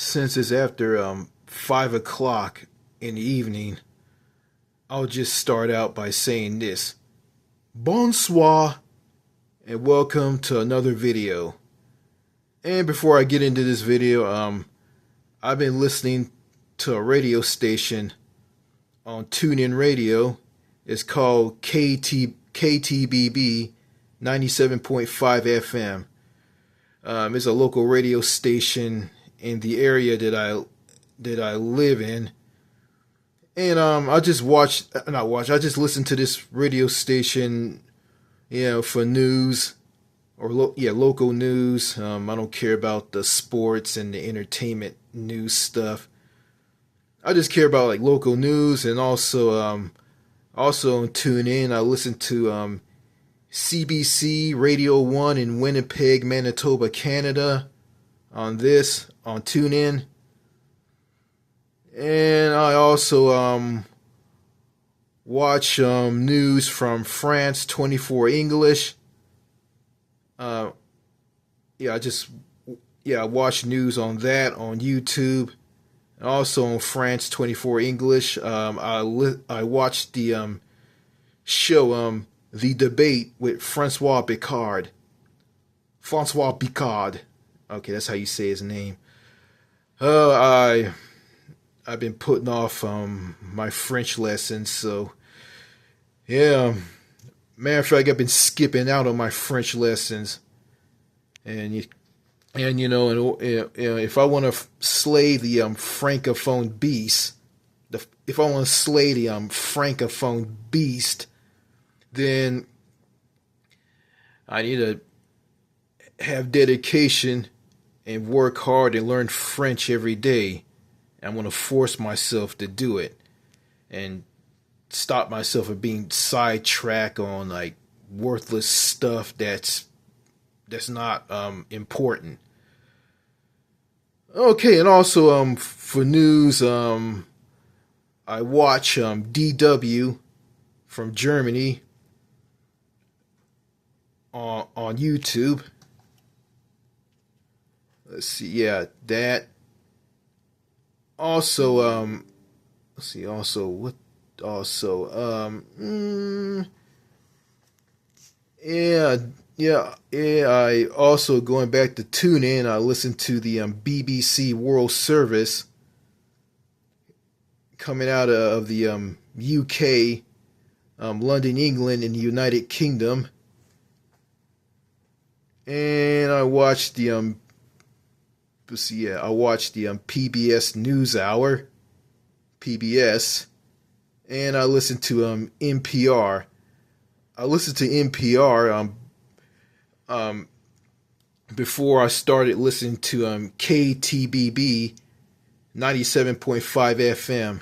Since it's after 5 o'clock in the evening, I'll just start out by saying this. Bonsoir, and welcome to another video. And before I get into this video, I've been listening to a radio station on TuneIn Radio. It's called KTBB 97.5 FM. It's a local radio station in the area that I live in, and I just listen to this radio station, for news or local news. I don't care about the sports and the entertainment news stuff. I just care about like local news, and also on TuneIn I listen to CBC Radio 1 in Winnipeg, Manitoba, Canada on TuneIn. And I also watch news from France 24 English. I watch news on that on YouTube. And also on France 24 English. I watched the show The Debate with Francois Picard. Okay, that's how you say his name. I've been putting off my French lessons, so yeah. Matter of fact, I've been skipping out on my French lessons, and if I want to slay the francophone beast, then I need to have dedication and work hard and learn French every day. I'm going to force myself to do it and stop myself from being sidetracked on like worthless stuff that's not important. Okay, and also for news, I watch DW from Germany on YouTube. Let's see, yeah, that. Also, I also, going back to TuneIn, I listen to the BBC World Service coming out of the UK, London, England, and the United Kingdom. And I watched the PBS NewsHour, PBS, and I listen to NPR. I listened to NPR before I started listening to KTBB 97.5 FM.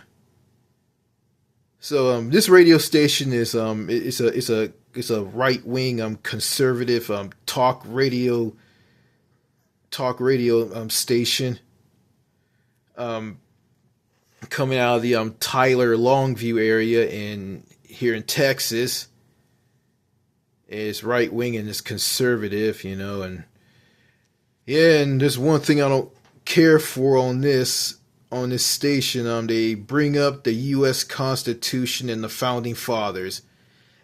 So this radio station is it's a right wing conservative talk radio station coming out of the Tyler Longview area here in Texas. It's right wing and it's conservative, and there's one thing I don't care for on this station. They bring up the U.S. Constitution and the Founding Fathers,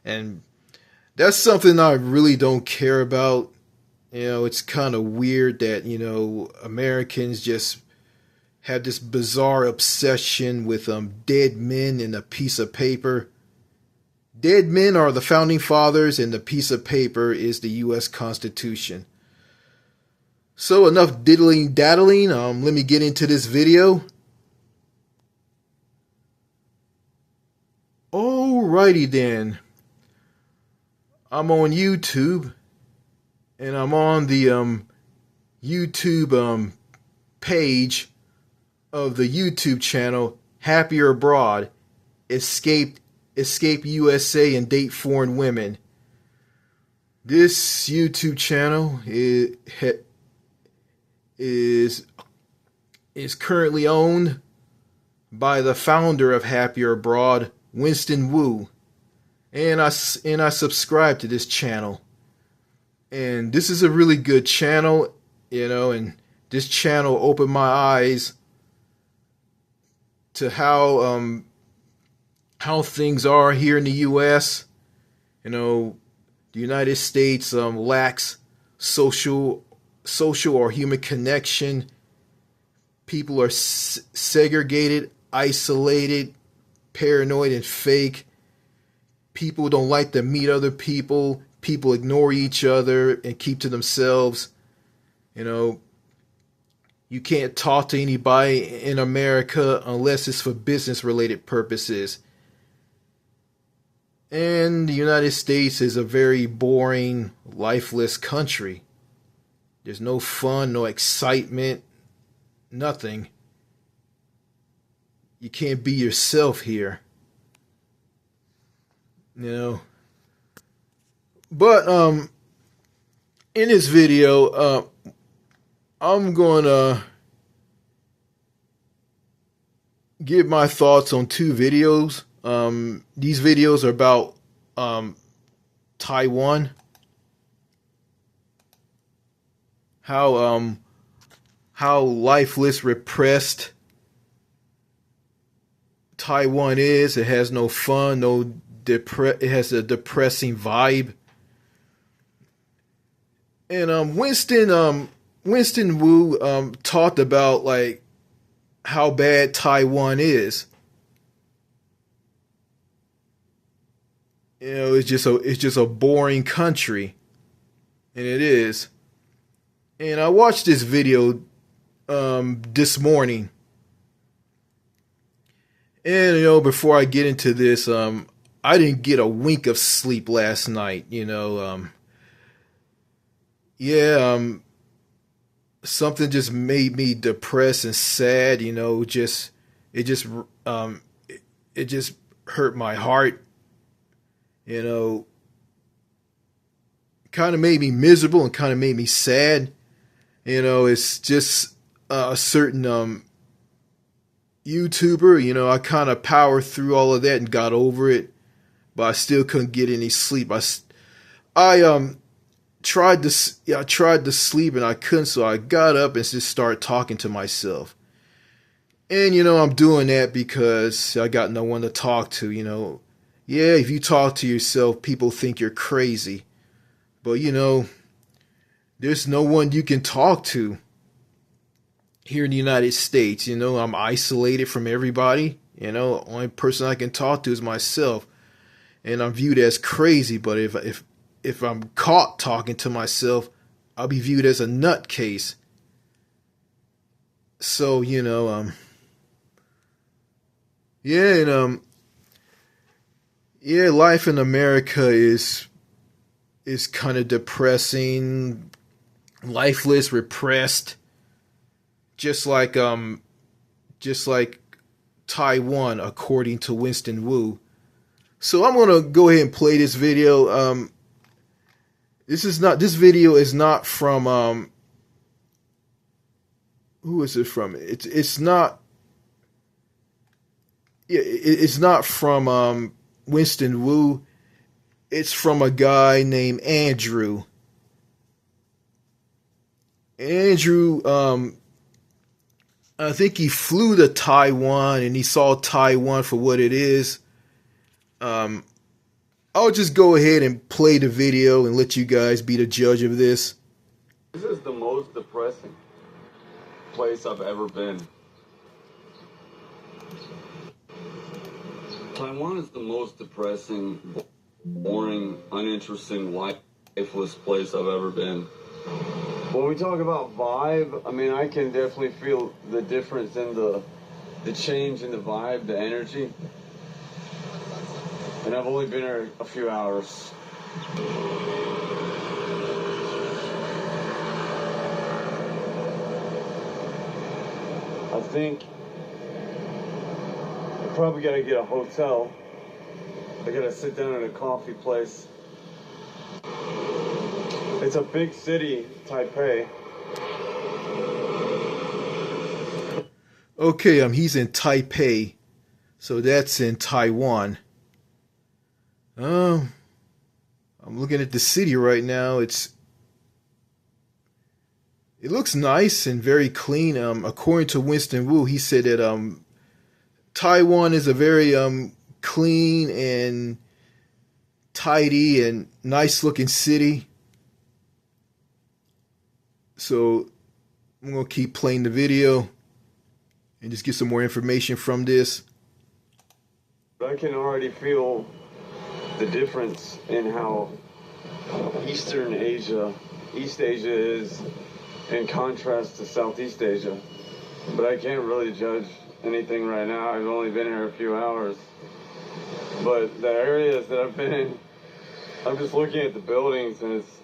and that's something I really don't care about. It's kind of weird that, Americans just have this bizarre obsession with dead men and a piece of paper. Dead men are the Founding Fathers, and the piece of paper is the U.S. Constitution. So enough diddling daddling. Let me get into this video. Alrighty then. I'm on YouTube. And I'm on the YouTube page of the YouTube channel Happier Abroad, Escape USA and Date Foreign Women. This YouTube channel is currently owned by the founder of Happier Abroad, Winston Wu, and I subscribe to this channel. And this is a really good channel, and this channel opened my eyes to how things are here in the U.S. You know, the United States lacks social or human connection. People are segregated, isolated, paranoid, and fake. People don't like to meet other people. People ignore each other and keep to themselves. You know, you can't talk to anybody in America unless it's for business-related purposes. And the United States is a very boring, lifeless country. There's no fun, no excitement, nothing. You can't be yourself here. You know. But in this video, I'm gonna give my thoughts on two videos. These videos are about Taiwan. How lifeless, repressed Taiwan is. It has no fun, it has a depressing vibe. And Winston Wu talked about like how bad Taiwan is. You know, it's just a boring country, and it is. And I watched this video this morning, and you know, before I get into this, I didn't get a wink of sleep last night. You know, something just made me depressed and sad. You know, it just hurt my heart. You know, kind of made me miserable and kind of made me sad. You know, it's just a certain YouTuber. You know, I kind of powered through all of that and got over it, but I still couldn't get any sleep. I tried to sleep and I couldn't, so I got up and just started talking to myself. And you know, I'm doing that because I got no one to talk to. You know. Yeah, if you talk to yourself, people think you're crazy. But, you know, there's no one you can talk to here in the United States. You know, I'm isolated from everybody. You know, the only person I can talk to is myself. And I'm viewed as crazy. But if I'm caught talking to myself, I'll be viewed as a nutcase. So, you know, yeah, life in America is kind of depressing, lifeless, repressed, just like Taiwan, according to Winston Wu. So I'm gonna go ahead and play this video. This video is not from who is it from? It's not from Winston Wu. It's from a guy named Andrew. Andrew, I think he flew to Taiwan and he saw Taiwan for what it is. I'll just go ahead and play the video and let you guys be the judge of this. This is the most depressing place I've ever been. Taiwan is the most depressing, boring, uninteresting, lifeless place I've ever been. When we talk about vibe, I mean, I can definitely feel the difference in the change in the vibe, the energy. And I've only been here a few hours. I think I probably gotta get a hotel. I gotta sit down at a coffee place. It's a big city, Taipei. Okay, he's in Taipei, so that's in Taiwan. I'm looking at the city right now. It's it looks nice and very clean. According to Winston Wu, he said that Taiwan is a very clean and tidy and nice looking city. So I'm gonna keep playing the video and just get some more information from this. I can already feel the difference in how East Asia is in contrast to Southeast Asia. But I can't really judge anything right now. I've only been here a few hours. But the areas that I've been in, I'm just looking at the buildings, and it's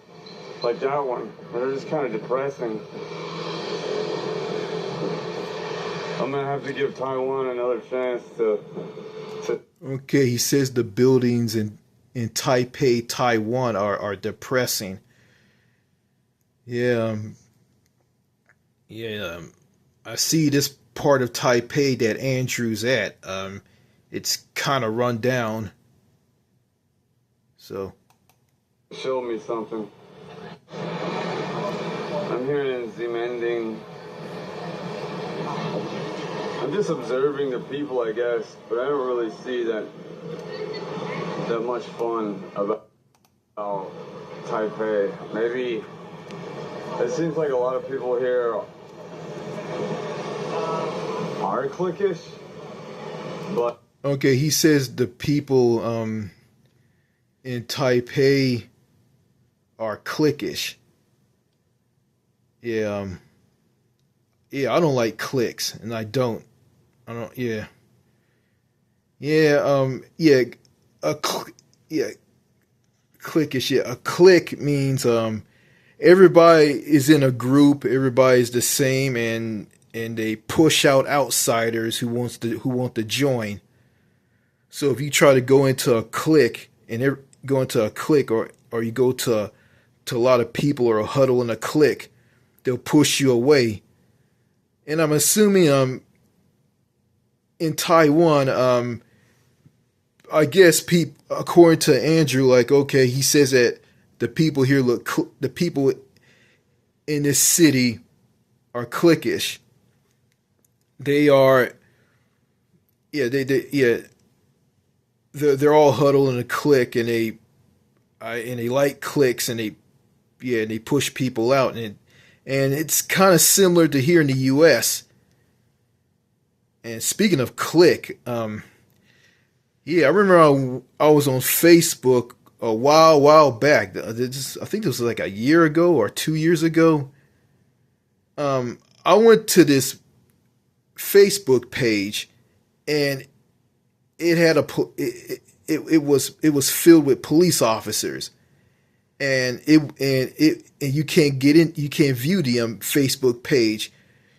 like that one. They're just kind of depressing. I'm gonna have to give Taiwan another chance to. Okay, he says the buildings in Taipei, Taiwan are depressing. Yeah, I see this part of Taipei that Andrew's at. It's kind of run down. So. Show me something. I'm here in Ximending. I'm just observing the people, I guess, but I don't really see that much fun about Taipei. Maybe it seems like a lot of people here are cliquish, but okay, he says the people in Taipei are cliquish. Yeah, I don't like cliques, and I don't. Yeah, cliquish. Yeah, a clique means everybody is in a group, everybody's the same, and they push out outsiders who want to join. So if you try to go into a clique or you go to a lot of people or a huddle in a clique, they'll push you away. And I'm assuming in Taiwan, I guess according to Andrew, like, okay, he says that the people here the people in this city are cliquish. They are, they're all huddled in a clique, and they like cliques, and they push people out, and it's kind of similar to here in the U.S. And speaking of clique, I remember I was on Facebook a while back. I think it was like a year ago or 2 years ago. I went to this Facebook page, and it had it was filled with police officers, and you can't get in, you can't view the Facebook page.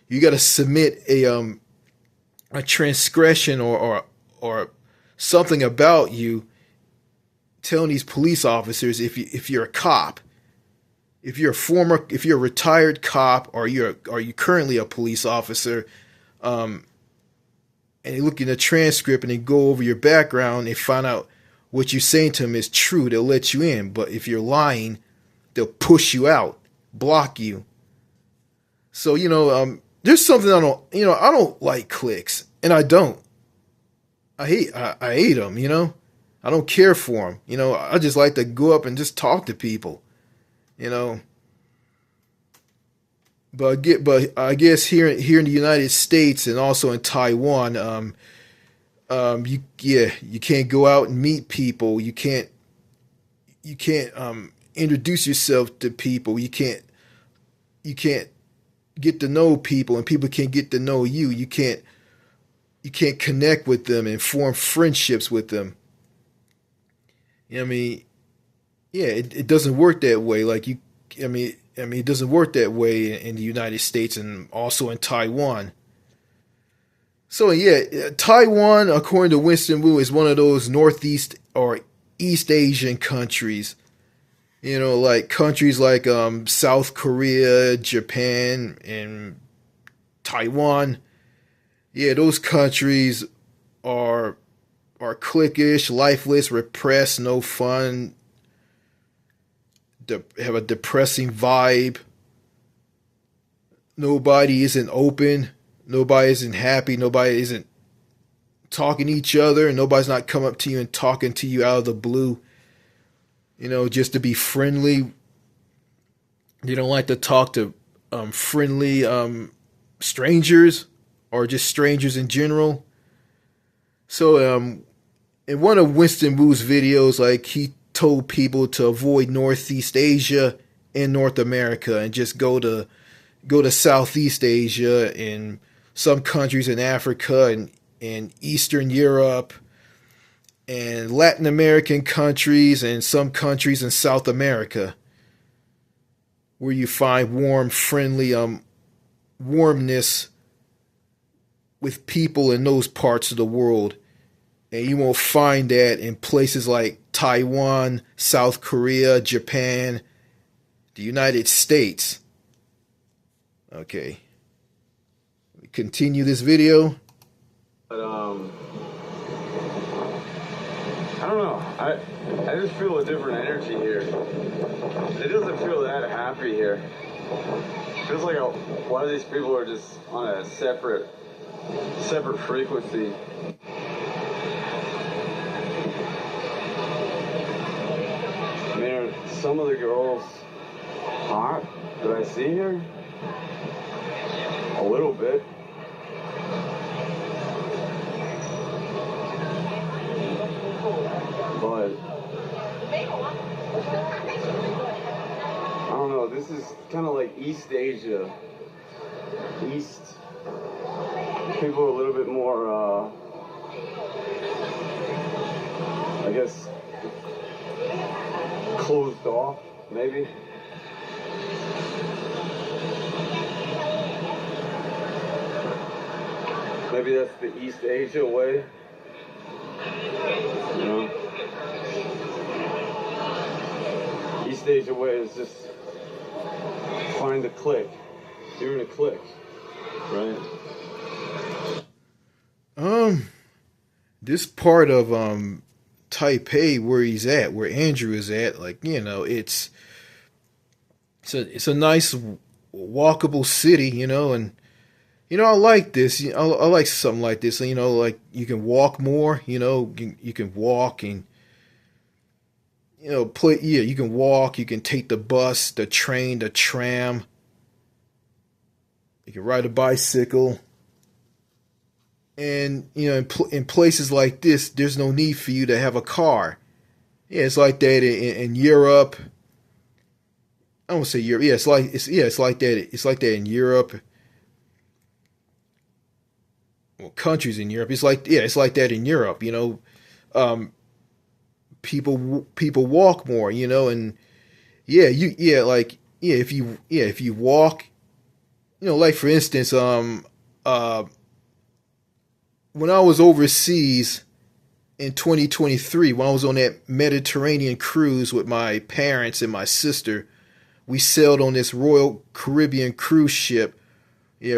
You got to submit a transgression or something about you, telling these police officers if you're a cop, if you're a retired cop, or are you currently a police officer, and they look in the transcript and they go over your background, they find out what you're saying to them is true, they'll let you in. But if you're lying, they'll push you out, block you. So, there's something I don't like cliques, and I don't. I hate them, I don't care for them, I just like to go up and just talk to people, But I guess here in the United States and also in Taiwan, you can't go out and meet people. You can't introduce yourself to people. You can't get to know people, and people can't get to know you. You can't connect with them and form friendships with them. It doesn't work that way. It doesn't work that way in the United States and also in Taiwan. So Taiwan, according to Winston Wu, is one of those Northeast or East Asian countries. Like countries like South Korea, Japan, and Taiwan. Yeah, those countries are cliquish, lifeless, repressed, no fun. Have a depressing vibe. nobody isn't open, nobody isn't happy, nobody isn't talking to each other, and nobody's not come up to you and talking to you out of the blue, just to be friendly. They don't like to talk to friendly strangers or just strangers in general. So in one of Winston Wu's videos, like, he told people to avoid Northeast Asia and North America and just go to Southeast Asia and some countries in Africa and Eastern Europe and Latin American countries and some countries in South America, where you find warm, friendly warmness with people in those parts of the world. And you won't find that in places like Taiwan, South Korea, Japan, the United States. Okay. We continue this video. But I don't know. I just feel a different energy here. It doesn't feel that happy here. It feels like a lot of these people are just on a separate frequency. I mean, are some of the girls hot that I see here? A little bit. But I don't know, this is kind of like East Asia. East people are a little bit more, I guess, closed off, maybe. Maybe that's the East Asia way. You know? East Asia way is just find a clique. You're in a clique, right? This part of Taipei where Andrew is at, like, it's a nice walkable city, and I like this. I like something like this. Like, you can walk more. You can walk and play. Yeah, you can walk. You can take the bus, the train, the tram. You can ride a bicycle. And in places like this, there's no need for you to have a car. Yeah, it's like that in Europe. I won't say Europe. Yeah, it's like that. It's like that in Europe. Well, countries in Europe. It's like that in Europe. People walk more. And if you walk, like, for instance, when I was overseas in 2023, when I was on that Mediterranean cruise with my parents and my sister, we sailed on this Royal Caribbean cruise ship,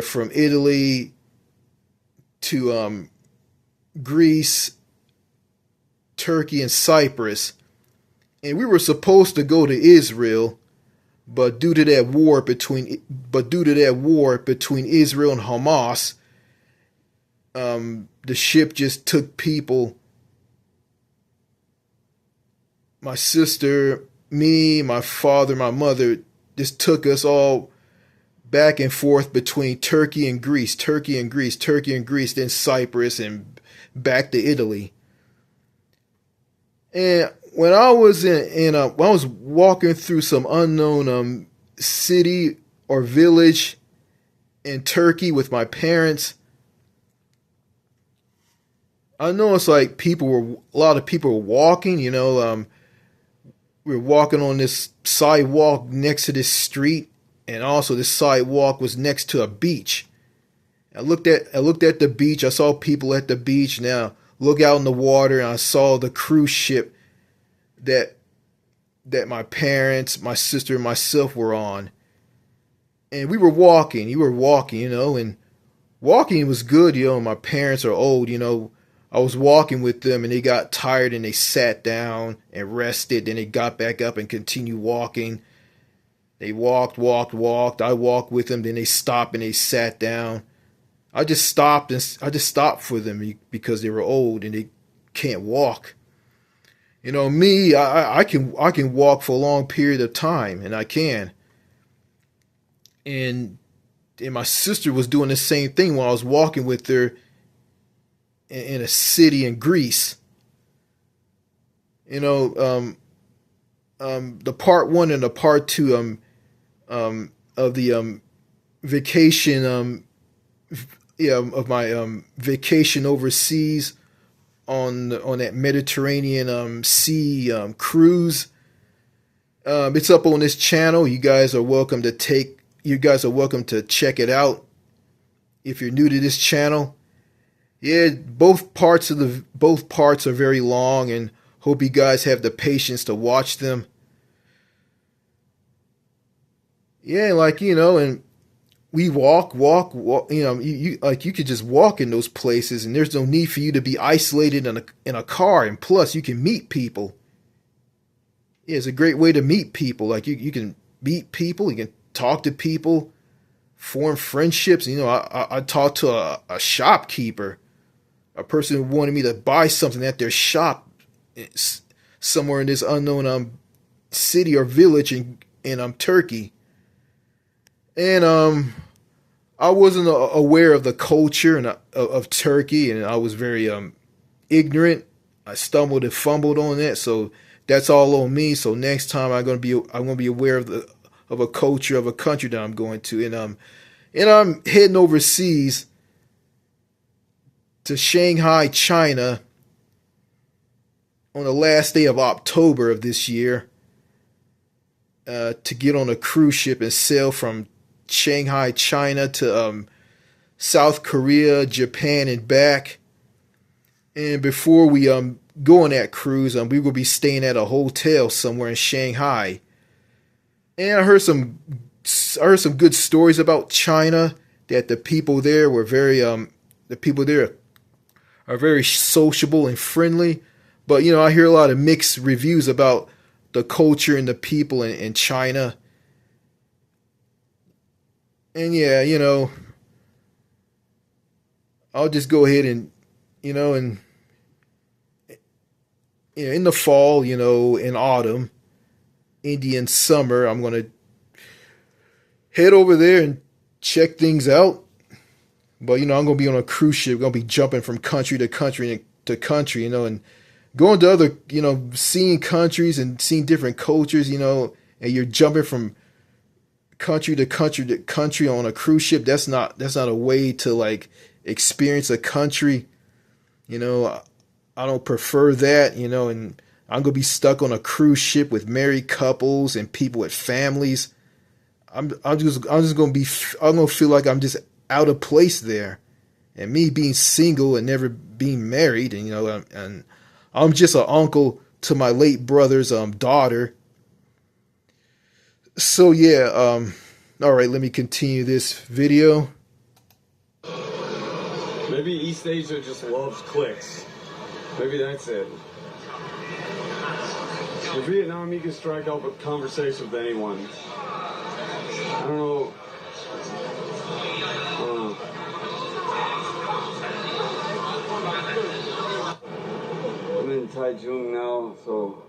from Italy to Greece, Turkey, and Cyprus. And we were supposed to go to Israel, but due to that war between Israel and Hamas, the ship just took people. My sister, me, my father, my mother, just took us all back and forth between Turkey and Greece, then Cyprus, and back to Italy. And when I was when I was walking through some unknown city or village in Turkey with my parents, I noticed like a lot of people were walking. We were walking on this sidewalk next to this street, and also this sidewalk was next to a beach. I looked at the beach. I saw people at the beach. Now look out in the water, and I saw the cruise ship that my parents, my sister, and myself were on. And we were walking. You were walking, and walking was good. My parents are old. I was walking with them, and they got tired, and they sat down and rested. Then they got back up and continued walking. They walked. I walked with them. Then they stopped and they sat down. I just stopped for them because they were old and they can't walk. You know, me, I can walk for a long period of time, and I can. And my sister was doing the same thing while I was walking with her in a city in Greece. You know, the part one and the part two of the vacation of my vacation overseas on that Mediterranean sea cruise. It's up on this channel. You guys are welcome to check it out if you're new to this channel. Yeah, both parts are very long, and hope you guys have the patience to watch them. Yeah, like, you know, and we walk. You know, you could just walk in those places, and there's no need for you to be isolated in a car. And plus, you can meet people. Yeah, it's a great way to meet people. Like you can meet people, you can talk to people, form friendships. You know, I talked to a shopkeeper, a person who wanted me to buy something at their shop somewhere in this unknown city or village in Turkey. And I wasn't aware of the culture and of Turkey, and I was very ignorant. I stumbled and fumbled on that, so that's all on me. So next time I'm gonna be aware of a culture of a country that I'm going to, and I'm heading overseas to Shanghai, China, on the last day of October of this year, to get on a cruise ship and sail from Shanghai, China to South Korea, Japan, and back. And before we go on that cruise, we will be staying at a hotel somewhere in Shanghai. And I heard some good stories about China, that the people there are very sociable and friendly. But, you know, I hear a lot of mixed reviews about the culture and the people in China. And yeah, you know, I'll just go ahead and, you know, in the fall, you know, in autumn, Indian summer, I'm going to head over there and check things out. But, you know, I'm going to be on a cruise ship, going to be jumping from country to country to country, you know, and going to other, you know, seeing countries and seeing different cultures, you know, and you're jumping from country to country to country on a cruise ship. That's not a way to like experience a country. You know, I don't prefer that, you know, and I'm going to be stuck on a cruise ship with married couples and people with families. I'm just going to feel like I'm just out of place there. And me being single and never being married, and, you know, and I'm just an uncle to my late brother's daughter. So yeah, all right, let me continue this video. Maybe East Asia just loves clicks. Maybe that's it. In Vietnam, you can strike up a conversation with anyone. I don't know. I'm in Taiwan now, so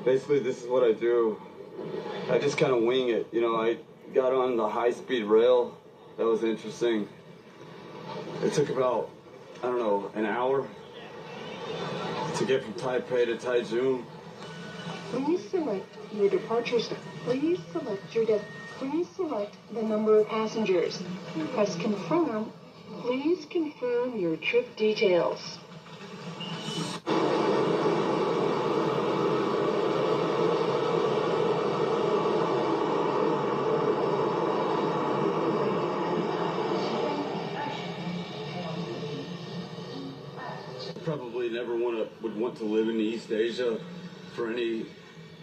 basically this is what I do. I just kind of wing it. You know, I got on the high-speed rail. That was interesting. It took about, I don't know, an hour to get from Taipei to Taichung. Please select your departure stop. Please select the number of passengers. Press confirm. Please confirm your trip details. Probably never would want to live in East Asia for any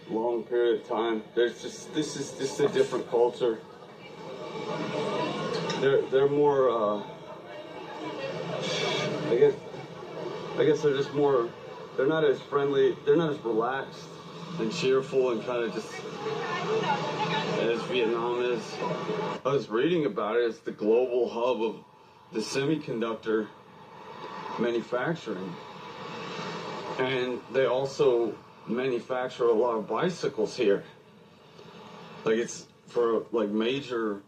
long period of time. This is just a different culture. They're more I guess they're just more, they're not as friendly, they're not as relaxed and cheerful and kind of just, as Vietnam is. I was reading about it. It's the global hub of the semiconductor manufacturing. And they also manufacture a lot of bicycles here. Like, it's for like major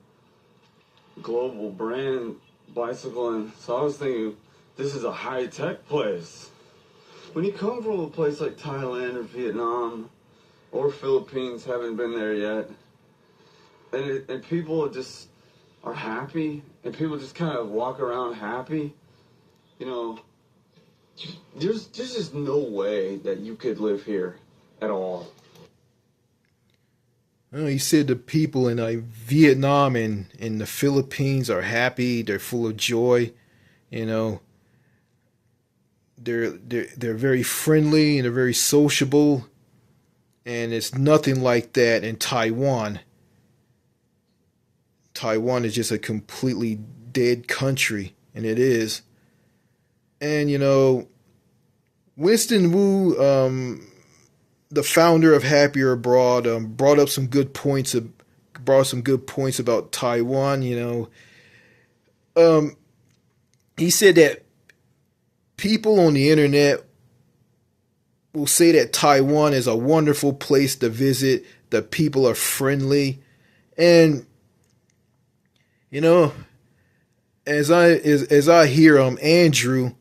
global brand bicycle. And so I was thinking, this is a high-tech place. When you come from a place like Thailand or Vietnam or Philippines, haven't been there yet, and people just are happy, and people just kind of walk around happy, you know, there's just no way that you could live here at all. Well, he said the people in Vietnam and in the Philippines are happy. They're full of joy. You know, they're very friendly and they're very sociable. And it's nothing like that in Taiwan. Taiwan is just a completely dead country, and it is. And you know, Winston Wu, the founder of Happier Abroad, brought some good points about Taiwan. You know, he said that people on the internet will say that Taiwan is a wonderful place to visit. The people are friendly, and you know, as I hear Andrew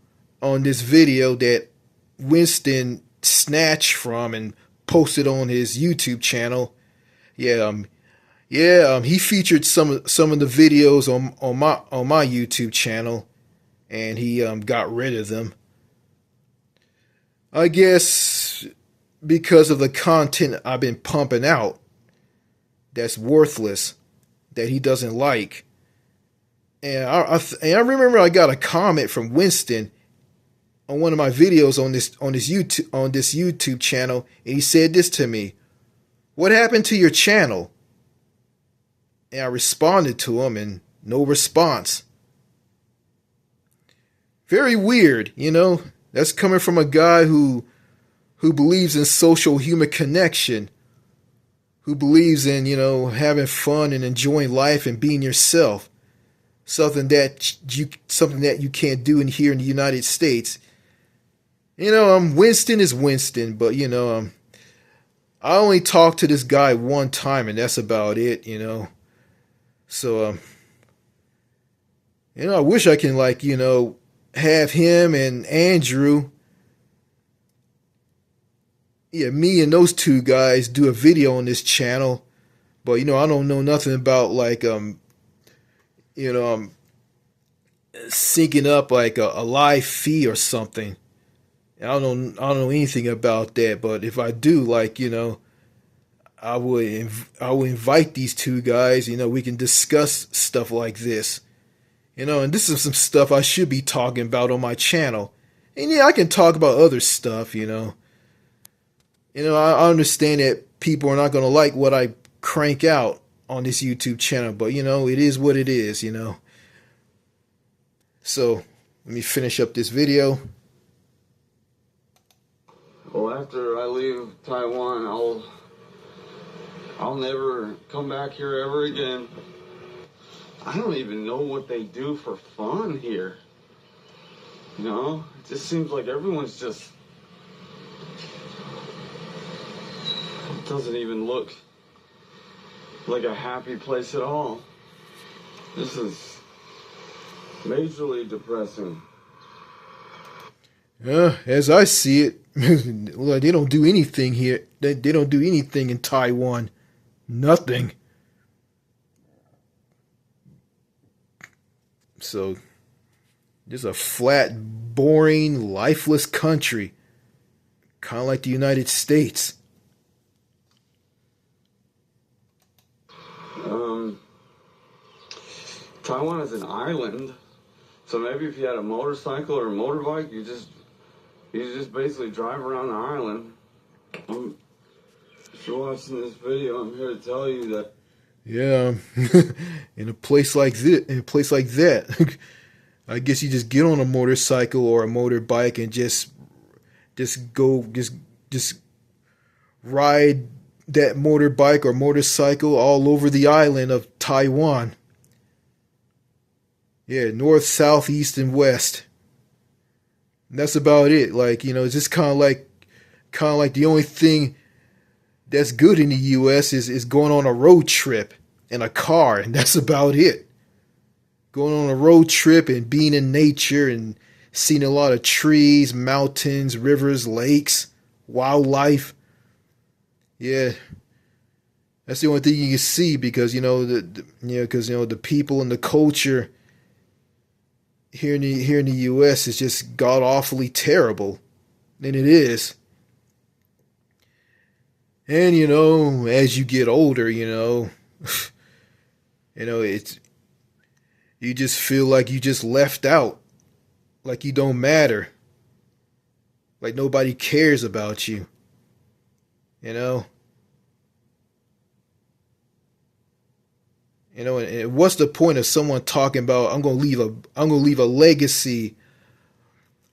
on this video that Winston snatched from and posted on his YouTube channel. He featured some of the videos on my YouTube channel, and he got rid of them. I guess because of the content I've been pumping out that's worthless, that he doesn't like. And I remember I got a comment from Winston on one of my videos on this YouTube channel, and he said this to me: "What happened to your channel?" And I responded to him, and no response. Very weird, you know. That's coming from a guy who believes in social human connection, who believes in, you know, having fun and enjoying life and being yourself. Something that you can't do here in the United States. You know, Winston is Winston, but you know, I only talked to this guy one time, and that's about it. You know, so you know, I wish I can, like, you know, have him and Andrew, me and those two guys do a video on this channel, but you know, I don't know nothing about like syncing up like a live feed or something. I don't know anything about that, but if I do, like, you know, I will invite these two guys. You know, we can discuss stuff like this. You know, and this is some stuff I should be talking about on my channel. And yeah, I can talk about other stuff, you know. You know, I understand that people are not going to like what I crank out on this YouTube channel, but you know, it is what it is, you know. So, let me finish up this video. Well, after I leave Taiwan, I'll never come back here ever again. I don't even know what they do for fun here. You know, it just seems like everyone's just, it doesn't even look like a happy place at all. This is majorly depressing. As I see it, well, they don't do anything here. They don't do anything in Taiwan. Nothing. So, just a flat, boring, lifeless country. Kind of like the United States. Taiwan is an island, so maybe if you had a motorcycle or a motorbike, you just basically drive around the island. If you're watching this video, I'm here to tell you that. Yeah, in a place like that, I guess you just get on a motorcycle or a motorbike and just ride that motorbike or motorcycle all over the island of Taiwan. Yeah, north, south, east, and west. And that's about it. Like, it's just kind of like the only thing that's good in the U.S. is going on a road trip in a car, and that's about it. Going on a road trip and being in nature and seeing a lot of trees, mountains, rivers, lakes, wildlife. Yeah, that's the only thing you can see because the people and the culture here in the U.S. is just god awfully terrible, and it is. And as you get older, it's you just feel like you just left out, like you don't matter, like nobody cares about you, and what's the point of someone talking about I'm gonna leave a legacy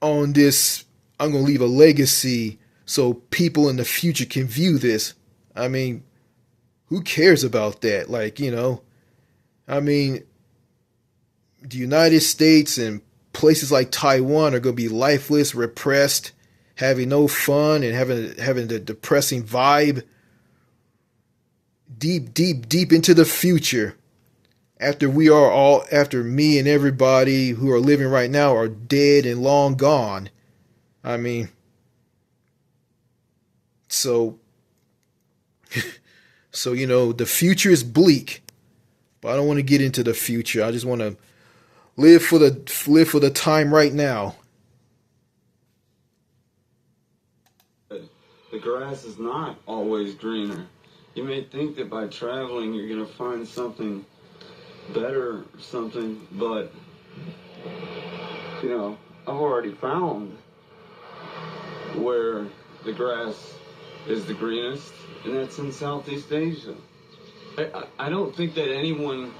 on this, I'm gonna leave a legacy so people in the future can view this. I mean, who cares about that? Like, I mean, the United States and places like Taiwan are going to be lifeless, repressed, having no fun, and having the depressing vibe deep, deep, deep into the future. After me and everybody who are living right now are dead and long gone. I mean, so the future is bleak, but I don't want to get into the future. I just want to live for the time right now. The grass is not always greener. You may think that by traveling you're going to find something better or something, but I've already found where the grass is the greenest, and that's in Southeast Asia. I don't think that anyone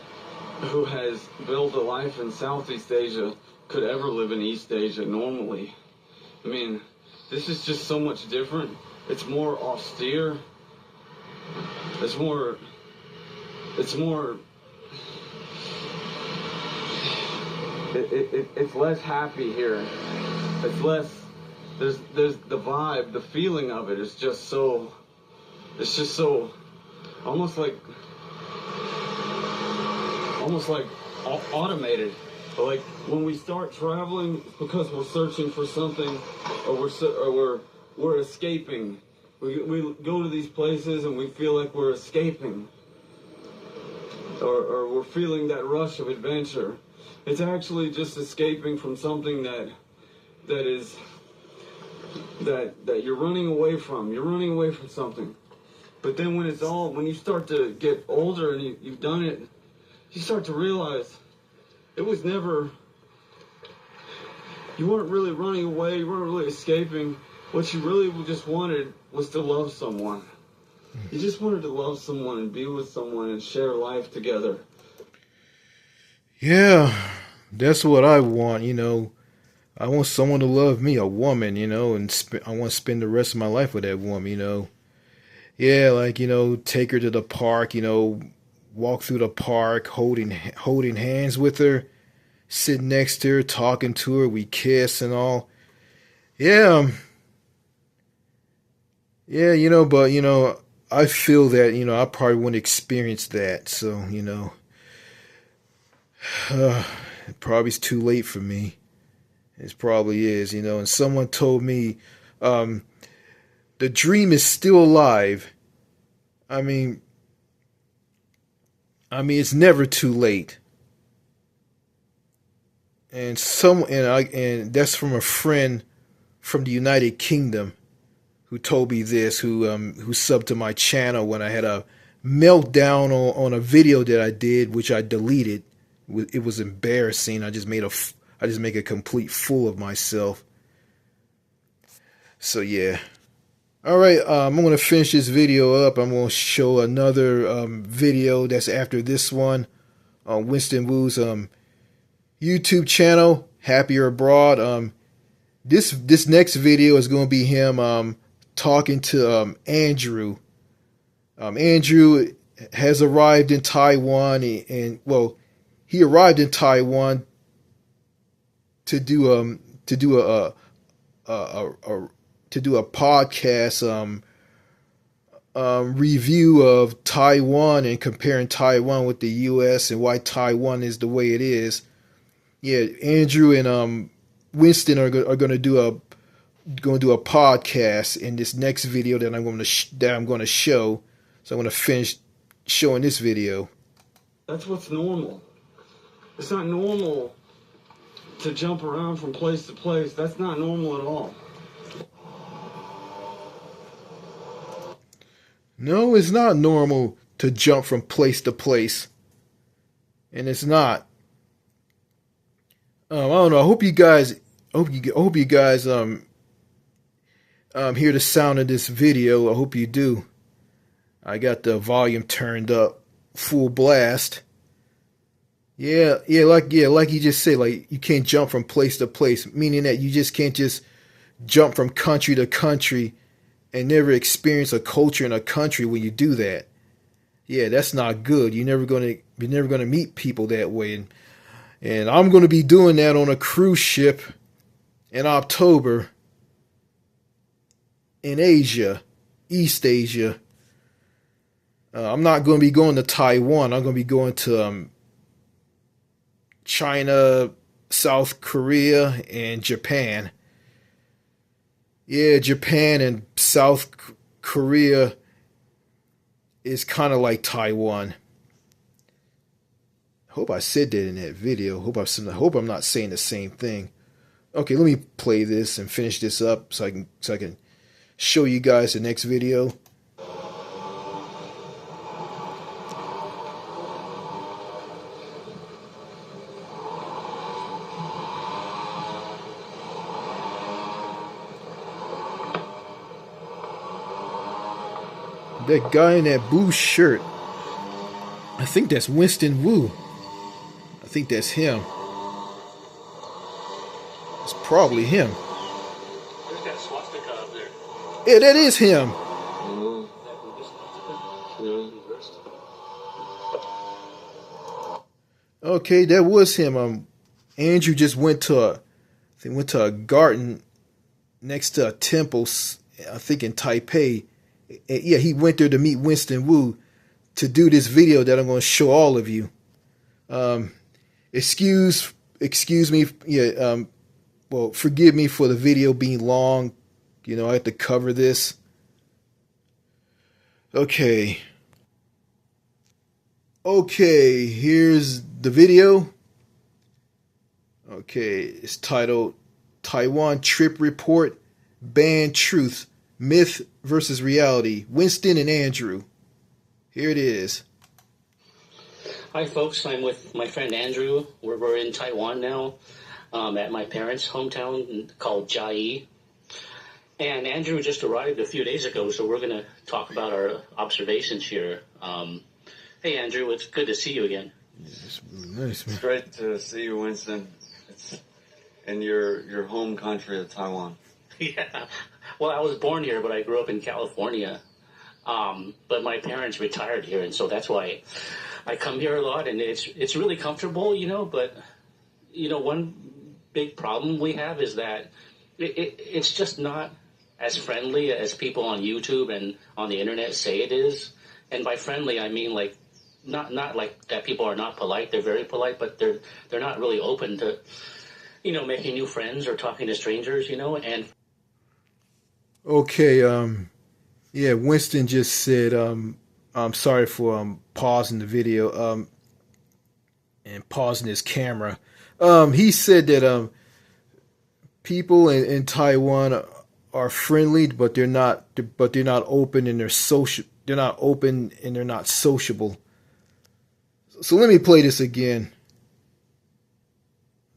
who has built a life in Southeast Asia could ever live in East Asia normally. I mean, this is just so much different. It's more austere. It's more it's less happy here. It's less, there's the vibe, the feeling of it is just so, it's just so almost like automated. But like when we start traveling, because we're searching for something, or we're escaping. We go to these places and we feel like we're escaping, or we're feeling that rush of adventure. It's actually just escaping from something that you're running away from. You're running away from something. But then when you start to get older and you've done it, you start to realize it was never, you weren't really running away, you weren't really escaping. What you really just wanted was to love someone. You just wanted to love someone and be with someone and share life together. Yeah, that's what I want, I want someone to love me, a woman, and I want to spend the rest of my life with that woman, Yeah, like, take her to the park, walk through the park, holding hands with her, sitting next to her, talking to her, we kiss and all. Yeah. Yeah, but, I feel that, I probably wouldn't experience that. So, it probably is too late for me. It probably is, and someone told me, the dream is still alive. I mean, it's never too late. And that's from a friend from the United Kingdom who told me this, who subbed to my channel when I had a meltdown on a video that I did, which I deleted. It was embarrassing. I just make a complete fool of myself. So yeah. All right, I'm going to finish this video up. I'm going to show another video that's after this one on Winston Wu's YouTube channel, Happier Abroad. This next video is going to be him talking to Andrew Andrew has arrived in Taiwan, and well, he arrived in Taiwan to do a podcast review of Taiwan and comparing Taiwan with the U.S. and why Taiwan is the way it is. Yeah, Andrew and Winston are going to do a podcast in this next video that I'm going to show. So I'm going to finish showing this video. That's what's normal. It's not normal to jump around from place to place. That's not normal at all. No, it's not normal to jump from place to place. And it's not. I don't know. I hope you guys hear the sound of this video. I hope you do. I got the volume turned up full blast. Yeah, like you just said, like you can't jump from place to place, meaning that you just can't just jump from country to country and never experience a culture in a country when you do that. Yeah, that's not good. You're never gonna meet people that way. And I'm gonna be doing that on a cruise ship in October in Asia, East Asia. I'm not going to be going to Taiwan. I'm going to be going to China, South Korea, and Japan. Yeah, Japan and South Korea is kind of like Taiwan. I hope I said that in that video. Hope I'm not saying the same thing. Okay, let me play this and finish this up so I can show you guys the next video. That guy in that blue shirt, I think that's Winston Wu. I think that's him. It's probably him. There's got a swastika up there. Yeah, that is him. Okay, that was him. Andrew just went to a garden next to a temple, I think in Taipei. Yeah, he went there to meet Winston Wu to do this video that I'm going to show all of you. Excuse me. Yeah. Well, forgive me for the video being long. You know, I have to cover this. Okay. Okay, here's the video. Okay, it's titled Taiwan Trip Report, Banned Truth, Myth versus Reality, Winston and Andrew. Here it is. Hi, folks. I'm with my friend Andrew. We're in Taiwan now, at my parents' hometown called Chiayi. And Andrew just arrived a few days ago, so we're going to talk about our observations here. Hey, Andrew, it's good to see you again. Yeah, it's really nice, man. It's great to see you, Winston. It's in your home country of Taiwan. Yeah. Well, I was born here, but I grew up in California. But my parents retired here, and so that's why I come here a lot, and it's really comfortable, you know. But you know, one big problem we have is that it's just not as friendly as people on YouTube and on the internet say it is. And by friendly, I mean like not like that people are not polite. They're very polite, but they're not really open to, you know, making new friends or talking to strangers, you know. And okay, yeah, Winston just said, I'm sorry for pausing the video and pausing his camera. He said that people in Taiwan are friendly, but they're not open and they're social. They're not open and they're not sociable. So let me play this again.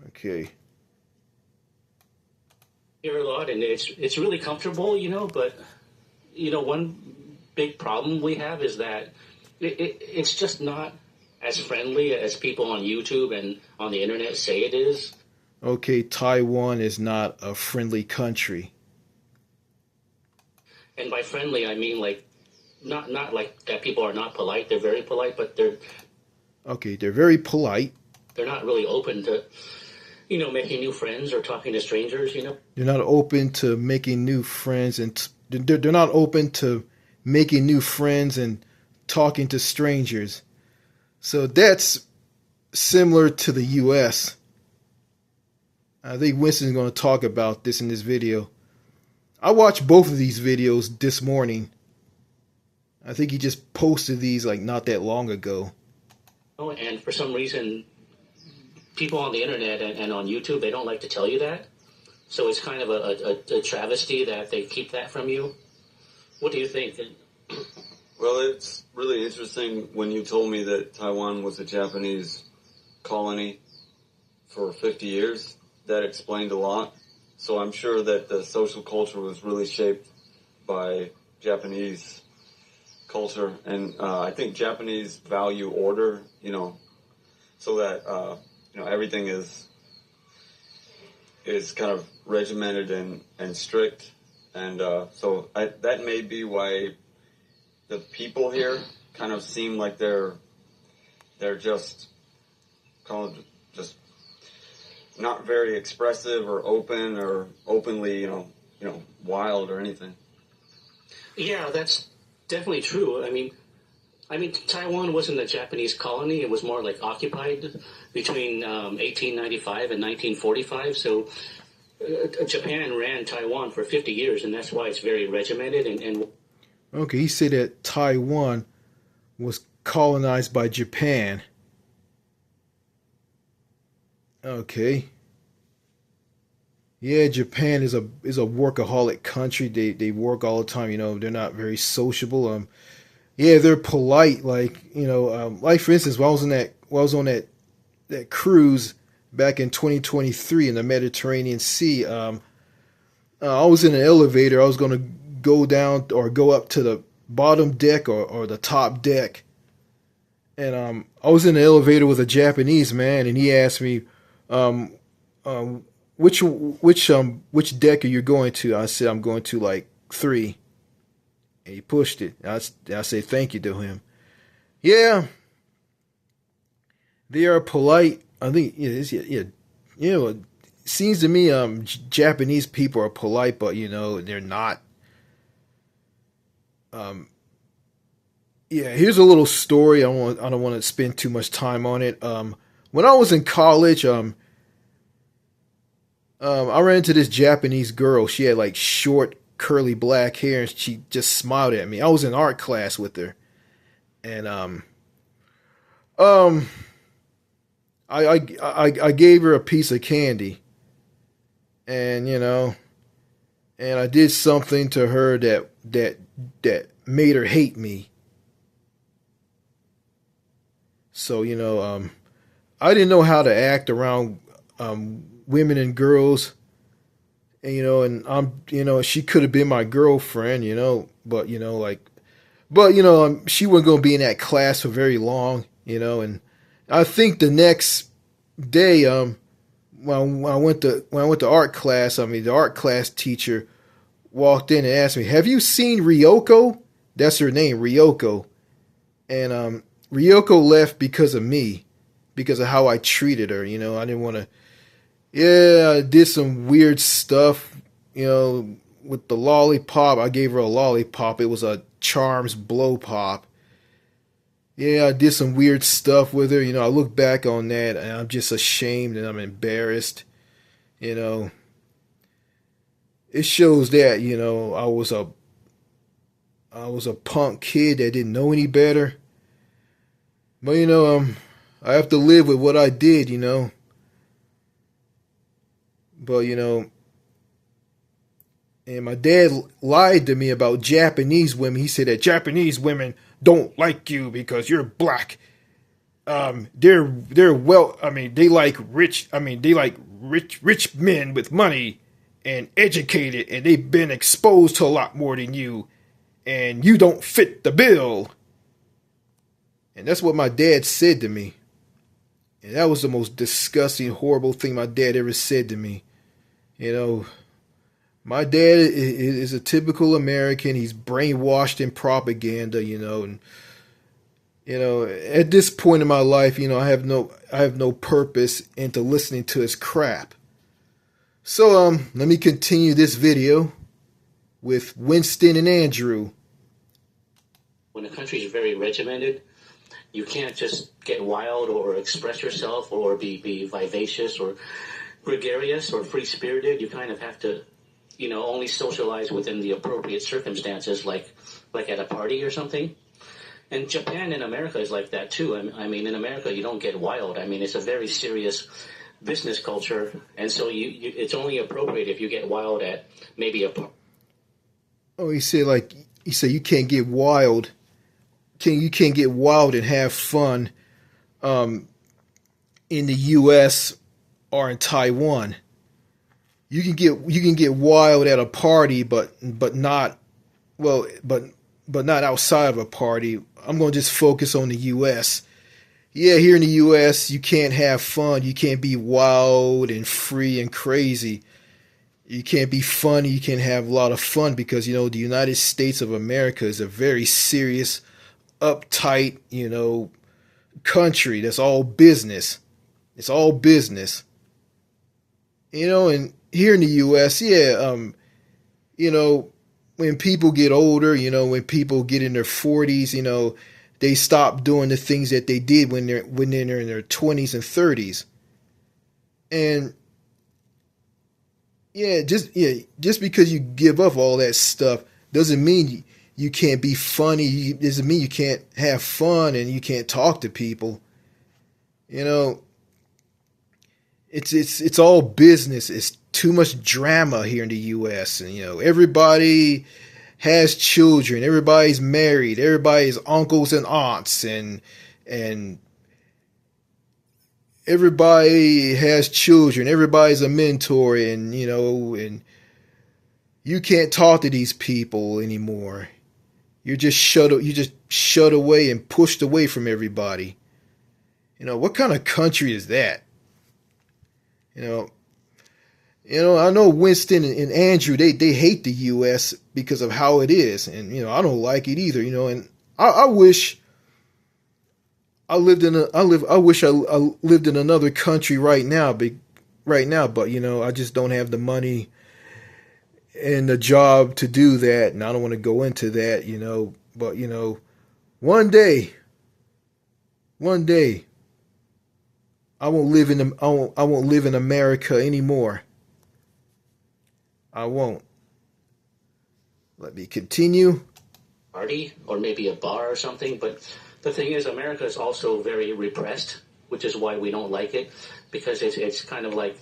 Okay. Here a lot, and it's really comfortable, you know. But you know, one big problem we have is that it's just not as friendly as people on YouTube and on the internet say it is. Okay, Taiwan is not a friendly country. And by friendly, I mean like not like that people are not polite. They're very polite, but Okay, they're very polite. they're not really open to, making new friends or talking to strangers. They're not open to making new friends, and they're not open to making new friends and talking to strangers. So that's similar to the U.S. I think Winston's going to talk about this in this video. I watched both of these videos this morning. I think he just posted these like not that long ago. Oh, and for some reason, people on the internet and on YouTube, they don't like to tell you that. So it's kind of a travesty that they keep that from you. What do you think? Well, it's really interesting when you told me that Taiwan was a Japanese colony for 50 years. That explained a lot. So I'm sure that the social culture was really shaped by Japanese culture. And I think Japanese value order, so that, everything is kind of regimented and strict. And so that may be why the people here kind of seem like they're just kind of just not very expressive or open or openly, wild or anything. Yeah, that's definitely true. I mean, Taiwan wasn't a Japanese colony. It was more like occupied between 1895 and 1945. So Japan ran Taiwan for 50 years, and that's why it's very regimented. And Okay, he said that Taiwan was colonized by Japan. Okay. Yeah, Japan is a workaholic country. They work all the time. They're not very sociable. Yeah, they're polite. Like like for instance, when I was on that cruise back in 2023 in the Mediterranean Sea. I was in an elevator. I was going to go down or go up to the bottom deck or the top deck, and I was in the elevator with a Japanese man, and he asked me, which deck are you going to? I said I'm going to like 3. And he pushed it. I say thank you to him. Yeah, they are polite. I think it seems to me Japanese people are polite, but they're not. Here's a little story. I don't want to spend too much time on it. When I was in college, I ran into this Japanese girl. She had like short, curly black hair, and she just smiled at me. I was in art class with her, and I gave her a piece of candy, and and I did something to her that made her hate me. So I didn't know how to act around women and girls. And I'm, she could have been my girlfriend, but she wasn't going to be in that class for very long, and I think the next day, when I went to art class, the art class teacher walked in and asked me, "Have you seen Ryoko?" That's her name, Ryoko. And Ryoko left because of me, because of how I treated her. I didn't want to. Yeah, I did some weird stuff, with the lollipop. I gave her a lollipop. It was a Charms blow pop. Yeah, I did some weird stuff with her. I look back on that and I'm just ashamed and I'm embarrassed. It shows that, I was a punk kid that didn't know any better. But, I have to live with what I did, But, and my dad lied to me about Japanese women. He said that Japanese women don't like you because you're black. They're they like rich men with money and educated, and they've been exposed to a lot more than you, and you don't fit the bill. And that's what my dad said to me. And that was the most disgusting, horrible thing my dad ever said to me. My dad is a typical American. He's brainwashed in propaganda, and at this point in my life, I have no purpose into listening to his crap. So let me continue this video with Winston and Andrew. When a country is very regimented, you can't just get wild or express yourself or be vivacious or gregarious or free-spirited. You kind of have to, only socialize within the appropriate circumstances, like at a party or something. And Japan and America is like that too. I mean, in America, you don't get wild. I mean, it's a very serious business culture, and so it's only appropriate if you get wild at maybe a party. Oh, he said you can't get wild. You can't get wild and have fun in the U.S. or in Taiwan. You can get wild at a party, but not outside of a party. I'm going to just focus on the U.S. Yeah, here in the U.S., you can't have fun. You can't be wild and free and crazy. You can't be funny. You can't have a lot of fun because, the United States of America is a very serious, uptight, country. That's all business. It's all business. And here in the U.S., when people get older, when people get in their 40s, they stop doing the things that they did when they're in their 20s and 30s. And just because you give up all that stuff doesn't mean you can't be funny. Doesn't mean you can't have fun and you can't talk to people. It's all business. It's too much drama here in the U.S. And everybody has children. Everybody's married. Everybody's uncles and aunts, and everybody has children. Everybody's a mentor, and and you can't talk to these people anymore. You're just shut away and pushed away from everybody. What kind of country is that? I know Winston and Andrew, they hate the U.S. because of how it is, and I don't like it either. And I wish I lived in another country right now, but I just don't have the money and the job to do that, and I don't want to go into that, But one day, I won't live in America anymore. I won't. Let me continue. Party or maybe a bar or something, but the thing is, America is also very repressed, which is why we don't like it, because it's kind of like,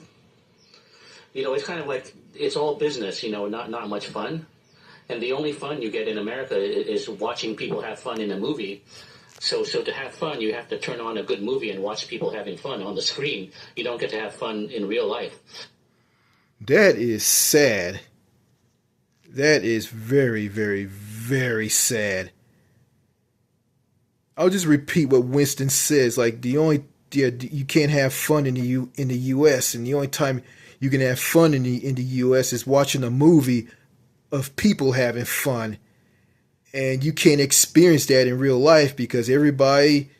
it's all business, not much fun. And the only fun you get in America is watching people have fun in a movie. So to have fun, you have to turn on a good movie and watch people having fun on the screen. You don't get to have fun in real life. That is sad. That is very, very, very sad. I'll just repeat what Winston says. Like you can't have fun in the U.S. and the only time you can have fun in the U.S. is watching a movie of people having fun, and you can't experience that in real life because everybody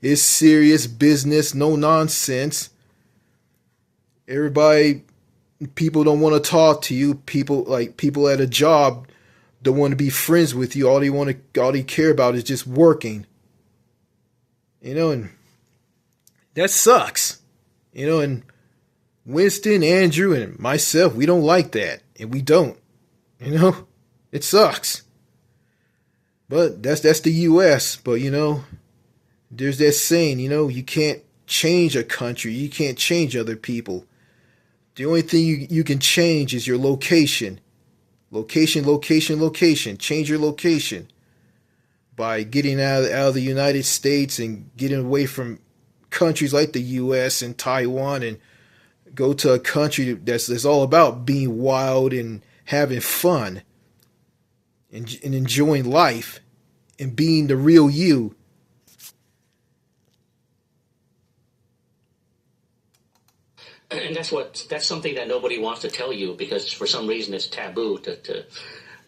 is serious business, no nonsense. People don't want to talk to you. People at a job don't want to be friends with you. All they care about is just working. And that sucks. And Winston, Andrew, and myself, we don't like that. And we don't. It sucks. But that's the US. But there's that saying, you can't change a country. You can't change other people. The only thing you can change is your location. Location. Change your location. By getting out of the United States and getting away from countries like the US and Taiwan and go to a country that's all about being wild and having fun and enjoying life and being the real you. And that's something that nobody wants to tell you because for some reason it's taboo to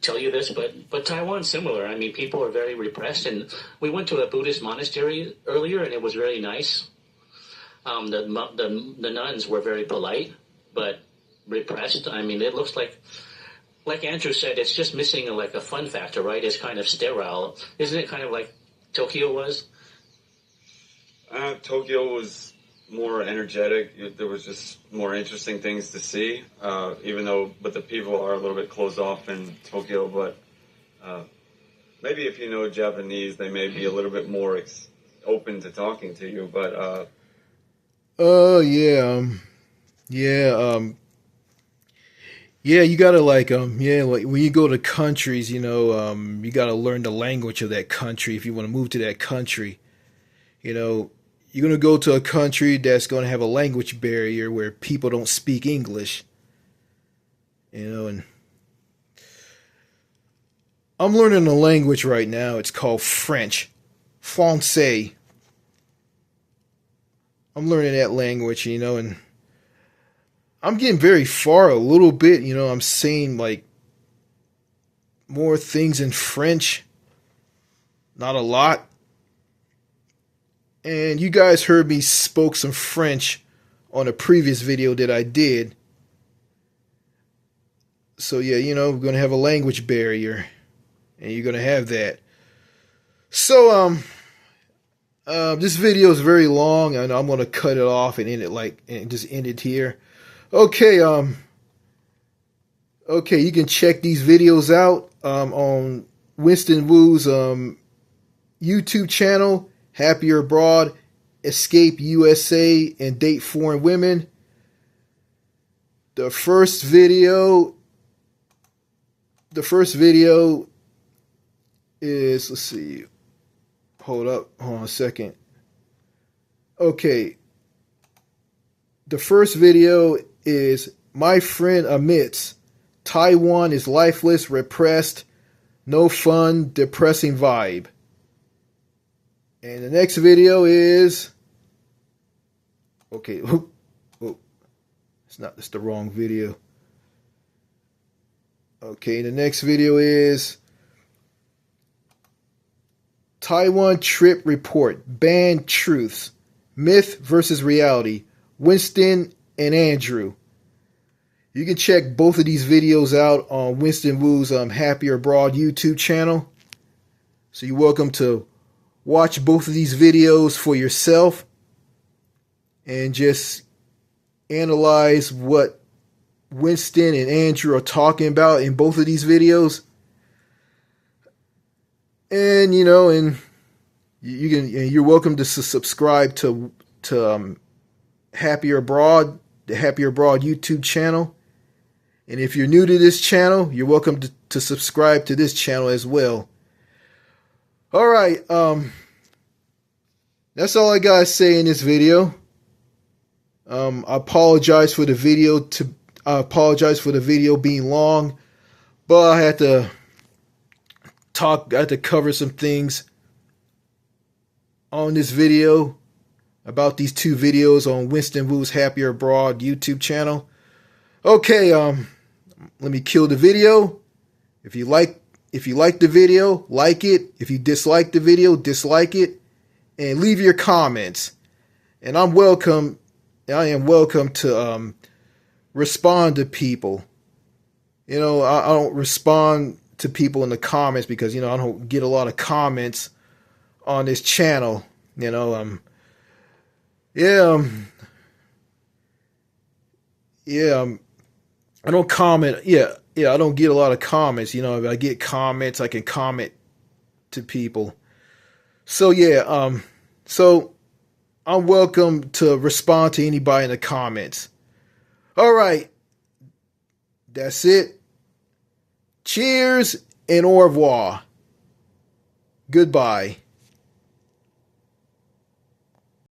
tell you this. But Taiwan's similar. I mean, people are very repressed, and we went to a Buddhist monastery earlier, and it was very nice. The nuns were very polite, but repressed. I mean, it looks like Andrew said, it's just missing like a fun factor, right? It's kind of sterile, isn't it? Kind of like Tokyo was. Tokyo was more energetic. There was just more interesting things to see. But the people are a little bit closed off in Tokyo. But maybe if you know Japanese, they may be a little bit more open to talking to you. But yeah, you gotta like when you go to countries, you gotta learn the language of that country if you want to move to that country. You're gonna go to a country that's gonna have a language barrier where people don't speak English. And I'm learning a language right now. It's called French, Francais. I'm learning that language, and I'm getting very far a little bit. I'm saying like more things in French, not a lot. And you guys heard me spoke some French on a previous video that I did. So yeah, we're going to have a language barrier, and you're going to have that. So this video is very long, and I'm going to cut it off and end it and just end it here. Okay, you can check these videos out on Winston Wu's YouTube channel, Happier Abroad, Escape USA, and Date Foreign Women. The first video is, let's see, hold on a second. Okay, the first video is My Friend Admits Taiwan is lifeless, repressed, no fun, depressing vibe. And the next video is, okay, it's the wrong video. Okay, the next video is Taiwan Trip Report, Banned Truths, Myth versus Reality, Winston and Andrew. You can check both of these videos out on Winston Wu's Happier Abroad YouTube channel. So you're welcome to watch both of these videos for yourself and just analyze what Winston and Andrew are talking about in both of these videos. And you're welcome to subscribe to Happier Abroad, the Happier Abroad YouTube channel. And if you're new to this channel, you're welcome to subscribe to this channel as well. All right, that's all I gotta say in this video. I apologize for the video being long, but I had to cover some things on this video about these two videos on Winston Wu's Happier Abroad YouTube channel. Okay, let me kill the video. If you like the video, like it. If you dislike the video, dislike it, and leave your comments. And I am welcome to respond to people. I don't respond to people in the comments because I don't get a lot of comments on this channel. I don't comment. I don't get a lot of comments. If I get comments, I can comment to people. So so I'm welcome to respond to anybody in the comments. All right, that's it. Cheers and au revoir. Goodbye.